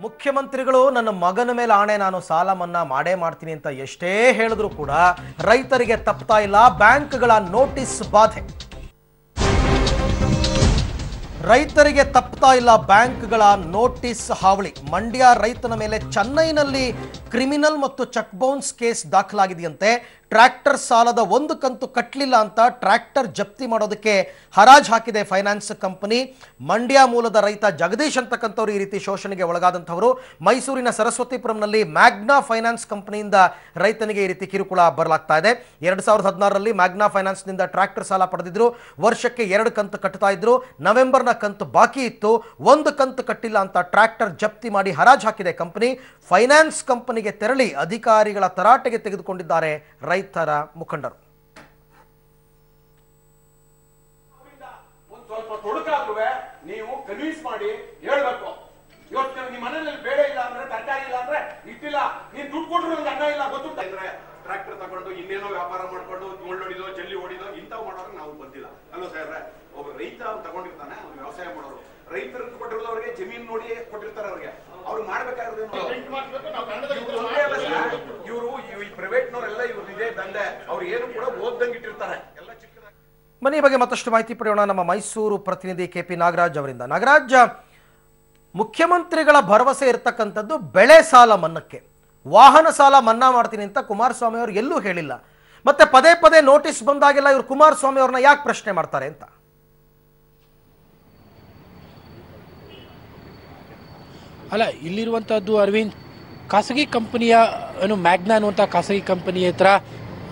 ಮುಖ್ಯಮಂತ್ರಿಗಳು ನನ್ನ ಮಗನ ಮೇಲೆ ಆಣೆ ನಾನು ಸಾಲ ಮನ್ನಾ ಮಾಡೇ ಮಾಡ್ತೀನಿ ಅಂತ ಎಷ್ಟೇ ಹೇಳಿದ್ರು ಕೂಡ ರೈತರಿಗೆ ತಪ್ತಾ ಇಲ್ಲ ಬ್ಯಾಂಕ್ಗಳ ನೋಟಿಸ್ ಬಾಧೆ. ರೈತರಿಗೆ ತಪ್ತಾ ಇಲ್ಲ ಬ್ಯಾಂಕ್ಗಳ ನೋಟಿಸ್ ಹಾವಳಿ. ಮಂಡ್ಯ ರೈತನ ಮೇಲೆ ಚೆನ್ನೈನಲ್ಲಿ ಕ್ರಿಮಿನಲ್ ಮತ್ತು ಚೆಕ್ ಬೌನ್ಸ್ ಕೇಸ್ ದಾಖಲಾಗಿದೆಯಂತೆ. ಟ್ರ್ಯಾಕ್ಟರ್ ಸಾಲದ ಒಂದು ಕಂತು ಕಟ್ಟಲಿಲ್ಲ ಅಂತ ಟ್ರ್ಯಾಕ್ಟರ್ ಜಪ್ತಿ ಮಾಡೋದಕ್ಕೆ ಹರಾಜು ಹಾಕಿದೆ ಫೈನಾನ್ಸ್ ಕಂಪನಿ. ಮಂಡ್ಯ ಮೂಲದ ರೈತ ಜಗದೀಶ್ ಅಂತಕ್ಕಂಥವ್ರು ಈ ರೀತಿ ಶೋಷಣೆಗೆ ಒಳಗಾದಂಥವರು. ಮೈಸೂರಿನ ಸರಸ್ವತಿಪುರಂನಲ್ಲಿ ಮ್ಯಾಗ್ನಾ ಫೈನಾನ್ಸ್ ಕಂಪನಿಯಿಂದ ರೈತನಿಗೆ ಈ ರೀತಿ ಕಿರುಕುಳ ಬರಲಾಗ್ತಾ ಇದೆ. 2016ರಲ್ಲಿ ಮ್ಯಾಗ್ನಾ ಫೈನಾನ್ಸ್ನಿಂದ ಟ್ರ್ಯಾಕ್ಟರ್ ಸಾಲ ಪಡೆದಿದ್ರು. ವರ್ಷಕ್ಕೆ 2 ಕಂತು ಕಟ್ತಾ ಇದ್ರು. ನವೆಂಬರ್ನ ಕಂತು ಬಾಕಿ ಇತ್ತು. 1 ಕಂತು ಕಟ್ಟಿಲ್ಲ ಅಂತ ಟ್ರ್ಯಾಕ್ಟರ್ ಜಪ್ತಿ ಮಾಡಿ ಹರಾಜು ಹಾಕಿದೆ ಕಂಪನಿ. ಫೈನಾನ್ಸ್ ಕಂಪನಿಗೆ ತೆರಳಿ ಅಧಿಕಾರಿಗಳ ತರಾಟೆಗೆ ತೆಗೆದುಕೊಂಡಿದ್ದಾರೆ ರೈತರ ಮುಖಂಡರು. ನೀವು ಕನ್ವಿನ್ಸ್ ಮಾಡಿ ಹೇಳ್ಬೇಕು. ಇವತ್ತು ನಿಮ್ಮ ಮನೆಯಲ್ಲಿ ಬೇಡ ಇಲ್ಲ ಅಂದ್ರೆ ತರಕಾರಿ ಇಲ್ಲ ಅಂದ್ರೆ ಇಟ್ಟಿಲ್ಲ, ನೀನ್ ದುಡ್ಡು ಕೊಟ್ಟರು ನಮ್ಗೆ ಅನ್ನ ಇಲ್ಲ ಗೊತ್ತುಂಟ ಇದ್ರೆ ಟ್ರಾಕ್ಟರ್ ತಗೊಂಡು ಇನ್ನೇನೋ ವ್ಯಾಪಾರ ಮಾಡ್ಕೊಂಡು ಹೊಡಿದೋ ಜಲ್ಲಿ ಹೊಡಿದೋ ಇಂಥವು ಮಾಡೋರು ನಾವು ಬಂದಿಲ್ಲ ಅಲ್ವ ಸಾಹೇಬ್ರೆ. ಒಬ್ಬ ರೈತ ತಗೊಂಡಿರ್ತಾನೆ, ಅವ್ನು ವ್ಯವಸಾಯ ಮಾಡೋರು. ರೈತರಿಗೆ ಕೊಟ್ಟಿರೋದವ್ರಿಗೆ ಜಮೀನ್ ನೋಡಿ ಕೊಟ್ಟಿರ್ತಾರೆ. ಅವ್ರಿಗೆ ಅವ್ರು ಮಾಡ್ಬೇಕಾದ್ರೆ ಇವರು ಈ ಪ್ರೈವೇಟ್ನವರೆಲ್ಲ ಇವ್ರು ಇದೇ ದಂಧೆ. ಅವ್ರು ಏನು ಕೂಡ ಓದ್ದಂಗೆ ಇಟ್ಟಿರ್ತಾರೆ. ಎಲ್ಲ ಚಿಕ್ಕದಾಗಿ ಮನೆ ಬಗ್ಗೆ ಮತ್ತಷ್ಟು ಮಾಹಿತಿ ಪಡೆಯೋಣ ನಮ್ಮ ಮೈಸೂರು ಪ್ರತಿನಿಧಿ KP ನಾಗರಾಜ್ ಅವರಿಂದ. ನಾಗರಾಜ್, ಮುಖ್ಯಮಂತ್ರಿಗಳ ಭರವಸೆ ಇರತಕ್ಕಂಥದ್ದು ಬೆಳೆ ಸಾಲ ಮನ್ನಕ್ಕೆ. ವಾಹನ ಸಾಲ ಮನ್ನಾ ಮಾಡ್ತೀನಿ ಅಂತ ಕುಮಾರಸ್ವಾಮಿ ಅವರು ಎಲ್ಲೂ ಹೇಳಿಲ್ಲ. ಮತ್ತೆ ಪದೇ ಪದೇ ನೋಟಿಸ್ ಬಂದಾಗೆಲ್ಲ ಇವರು ಕುಮಾರಸ್ವಾಮಿ ಅವ್ರನ್ನ ಯಾಕೆ ಪ್ರಶ್ನೆ ಮಾಡ್ತಾರೆ ಅಂತ? ಅಲ್ಲ, ಇಲ್ಲಿರುವಂಥದ್ದು ಅರವಿಂದ್, ಖಾಸಗಿ ಕಂಪನಿಯ ಮ್ಯಾಗ್ನಾ ಅನ್ನುವಂಥ ಖಾಸಗಿ ಕಂಪನಿ ಹತ್ರ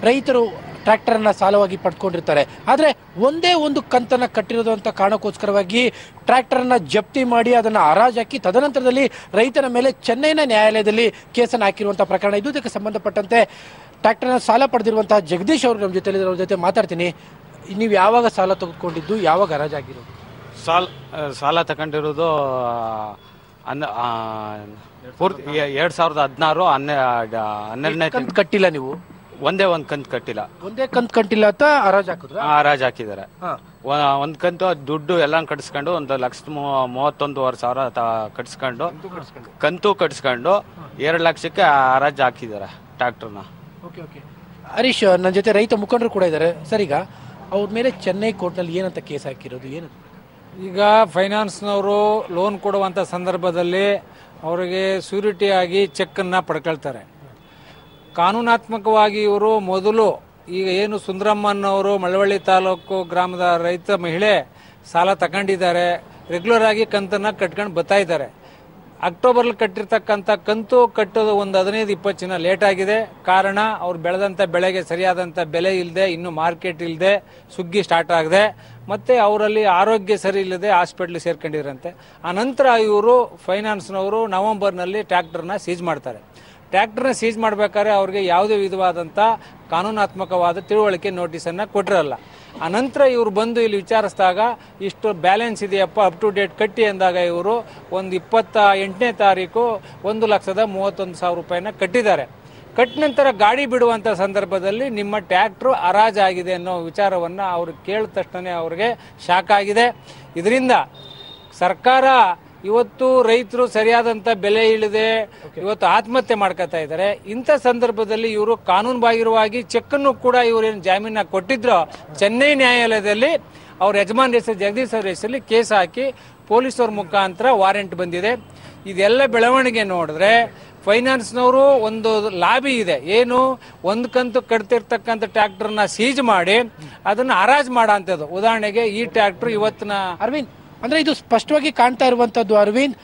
ರೈತರು ಟ್ರ್ಯಾಕ್ಟರನ್ನು ಸಾಲವಾಗಿ ಪಡ್ಕೊಂಡಿರ್ತಾರೆ. ಆದರೆ ಒಂದೇ ಒಂದು ಕಂತನ್ನು ಕಟ್ಟಿರೋದು ಅಂತ ಕಾರಣಕ್ಕೋಸ್ಕರವಾಗಿ ಟ್ರ್ಯಾಕ್ಟರನ್ನು ಜಪ್ತಿ ಮಾಡಿ ಅದನ್ನು ಹರಾಜು ಹಾಕಿ ತದನಂತರದಲ್ಲಿ ರೈತನ ಮೇಲೆ ಚೆನ್ನೈನ ನ್ಯಾಯಾಲಯದಲ್ಲಿ ಕೇಸನ್ನು ಹಾಕಿರುವಂಥ ಪ್ರಕರಣ ಇದು. ಇದಕ್ಕೆ ಸಂಬಂಧಪಟ್ಟಂತೆ ಟ್ರ್ಯಾಕ್ಟರ್ನ ಸಾಲ ಪಡೆದಿರುವಂತಹ ಜಗದೀಶ್ ಅವರು ನಮ್ಮ ಜೊತೆ ಅವ್ರ ಜೊತೆ ಮಾತಾಡ್ತೀನಿ. ನೀವು ಯಾವಾಗ ಸಾಲ ತೆಗೆದುಕೊಂಡಿದ್ದು, ಯಾವಾಗ ಹರಾಜು ಆಗಿರೋದು? ಸಾಲ ತಗೊಂಡಿರೋದು ಪೂರ್ತಿ 2016 12ನೇ ಕಂತು ಕಟ್ಟಿಲ್ಲ. ನೀವು ಒಂದೇ ಕಂತು ಕಟ್ಟಿಲ್ಲ. ಒಂದೇ ಕಂತು ಕಟ್ಟಿಲ್ಲ ಅಂತ ಹರಾಜು ಹಾಕಿದ್ರು. ಹರಾಜು ಹಾಕಿದ್ದಾರೆ. ಒಂದ್ ಕಂತು ದುಡ್ಡು ಎಲ್ಲ ಕಟ್ಸ್ಕೊಂಡು 1,31,500 ಕಟ್ಸ್ಕೊಂಡು ಕಂತು ಕಟ್ಸ್ಕೊಂಡು 2 ಲಕ್ಷಕ್ಕೆ ಹರಾಜು ಹಾಕಿದ್ದಾರೆ ಟ್ರ್ಯಾಕ್ಟರ್ನ. ಓಕೆ ಓಕೆ ಹರೀಶ್, ನನ್ನ ಜೊತೆ ರೈತ ಮುಖಂಡರು ಕೂಡ ಇದ್ದಾರೆ ಸರ್. ಈಗ ಅವ್ರ ಮೇಲೆ ಚೆನ್ನೈ ಕೋರ್ಟ್ನಲ್ಲಿ ಏನಂತ ಕೇಸ್ ಹಾಕಿರೋದು, ಏನು? ಈಗ ಫೈನಾನ್ಸ್ನವರು ಲೋನ್ ಕೊಡುವಂಥ ಸಂದರ್ಭದಲ್ಲಿ ಅವರಿಗೆ ಸ್ಯೂರಿಟಿ ಆಗಿ ಚೆಕ್ಕನ್ನು ಪಡ್ಕೊಳ್ತಾರೆ. ಕಾನೂನಾತ್ಮಕವಾಗಿ ಇವರು ಮೊದಲು ಈಗ ಏನು ಸುಂದರಮ್ಮನವರು ಮಳವಳ್ಳಿ ತಾಲೂಕು ಗ್ರಾಮದ ರೈತ ಮಹಿಳೆ ಸಾಲ ತಗೊಂಡಿದ್ದಾರೆ. ರೆಗ್ಯುಲರ್ ಆಗಿ ಕಂತನ್ನು ಕಟ್ಕೊಂಡು ಬರ್ತಾ ಇದ್ದಾರೆ. ಅಕ್ಟೋಬರ್ಲಿ ಕಟ್ಟಿರ್ತಕ್ಕಂಥ ಕಂತು ಕಟ್ಟೋದು ಒಂದು 15-20 ದಿನ ಲೇಟ್ ಆಗಿದೆ. ಕಾರಣ ಅವ್ರು ಬೆಳೆದಂಥ ಬೆಳೆಗೆ ಸರಿಯಾದಂಥ ಬೆಲೆ ಇಲ್ಲದೆ, ಇನ್ನು ಮಾರ್ಕೆಟ್ ಇಲ್ಲದೆ, ಸುಗ್ಗಿ ಸ್ಟಾರ್ಟ್ ಆಗದೆ, ಮತ್ತು ಅವರಲ್ಲಿ ಆರೋಗ್ಯ ಸರಿ ಇಲ್ಲದೆ ಹಾಸ್ಪಿಟ್ಲಿಗೆ ಸೇರ್ಕೊಂಡಿರಂತೆ. ಆನಂತರ ಇವರು ಫೈನಾನ್ಸ್ನವರು ನವೆಂಬರ್ನಲ್ಲಿ ಟ್ರ್ಯಾಕ್ಟರ್ನ ಸೀಜ್ ಮಾಡ್ತಾರೆ. ಟ್ರ್ಯಾಕ್ಟರ್ನ ಸೀಜ್ ಮಾಡಬೇಕಾದ್ರೆ ಅವ್ರಿಗೆ ಯಾವುದೇ ವಿಧವಾದಂಥ ಕಾನೂನಾತ್ಮಕವಾದ ತಿಳುವಳಿಕೆ ನೋಟಿಸನ್ನು ಕೊಟ್ಟಿರಲ್ಲ. ಅನಂತರ ಇವರು ಬಂದು ಇಲ್ಲಿ ವಿಚಾರಿಸಿದಾಗ ಇಷ್ಟು ಬ್ಯಾಲೆನ್ಸ್ ಇದೆಯಪ್ಪ, ಅಪ್ ಟು ಡೇಟ್ ಕಟ್ಟಿ ಅಂದಾಗ ಇವರು ಒಂದು 28ನೇ ತಾರೀಕು 1,31,000 ರೂಪಾಯಿನ ಕಟ್ಟಿದ್ದಾರೆ. ಕಟ್ಟ ನಂತರ ಗಾಡಿ ಬಿಡುವಂಥ ಸಂದರ್ಭದಲ್ಲಿ ನಿಮ್ಮ ಟ್ರ್ಯಾಕ್ಟ್ರು ಹರಾಜು ಆಗಿದೆ ಅನ್ನೋ ವಿಚಾರವನ್ನು ಅವರು ಕೇಳಿದ ತಕ್ಷಣ ಅವ್ರಿಗೆ ಶಾಕ್ ಆಗಿದೆ. ಇದರಿಂದ ಸರ್ಕಾರ ಇವತ್ತು ರೈತರು ಸರಿಯಾದಂಥ ಬೆಲೆ ಇಳಿದೆ ಇವತ್ತು ಆತ್ಮಹತ್ಯೆ ಮಾಡ್ಕೊತಾ ಇದ್ದಾರೆ. ಇಂಥ ಸಂದರ್ಭದಲ್ಲಿ ಇವರು ಕಾನೂನು ಬಾಹಿರವಾಗಿ ಚೆಕ್ಕನ್ನು ಕೂಡ ಇವರೇನು ಜಾಮೀನ ಕೊಟ್ಟಿದ್ರು, ಚೆನ್ನೈ ನ್ಯಾಯಾಲಯದಲ್ಲಿ ಅವ್ರ ಯಜಮಾನ್ ಹೆಸರು ಜಗದೀಶ್ ಅವ್ರ ಹೆಸರಲ್ಲಿ ಕೇಸ್ ಹಾಕಿ ಪೊಲೀಸವ್ರ ಮುಖಾಂತರ ವಾರೆಂಟ್ ಬಂದಿದೆ. ಇದೆಲ್ಲ ಬೆಳವಣಿಗೆ ನೋಡಿದ್ರೆ ಫೈನಾನ್ಸ್ನವರು ಒಂದು ಲಾಬಿ ಇದೆ. ಏನು, ಒಂದು ಕಂತು ಕಟ್ತಿರ್ತಕ್ಕಂಥ ಟ್ರ್ಯಾಕ್ಟರ್ನ ಸೀಜ್ ಮಾಡಿ ಅದನ್ನು ಹರಾಜು ಮಾಡೋ ಅಂಥದ್ದು. ಉದಾಹರಣೆಗೆ ಈ ಟ್ರ್ಯಾಕ್ಟರ್ ಇವತ್ತಿನ ಅರವಿಂದ್, ಅಂದ್ರೆ ಇದು ಸ್ಪಷ್ಟವಾಗಿ ಕಾಣ್ತಾ ಇರುವಂತದ್ದು ಅರವಿಂದ್,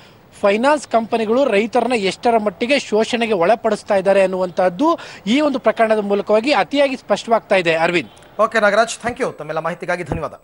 ಫೈನಾನ್ಸ್ ಕಂಪನಿಗಳು ರೈತರನ್ನ ಎಷ್ಟರ ಮಟ್ಟಿಗೆ ಶೋಷಣೆಗೆ ಒಳಪಡಿಸ್ತಾ ಇದ್ದಾರೆ ಅನ್ನುವಂತಹದ್ದು ಈ ಒಂದು ಪ್ರಕರಣದ ಮೂಲಕವಾಗಿ ಅತಿಯಾಗಿ ಸ್ಪಷ್ಟವಾಗ್ತಾ ಇದೆ. Aravind. Okay Nagaraj, thank you. ತಮ್ಮೆಲ್ಲ ಮಾಹಿತಿಗಾಗಿ ಧನ್ಯವಾದ.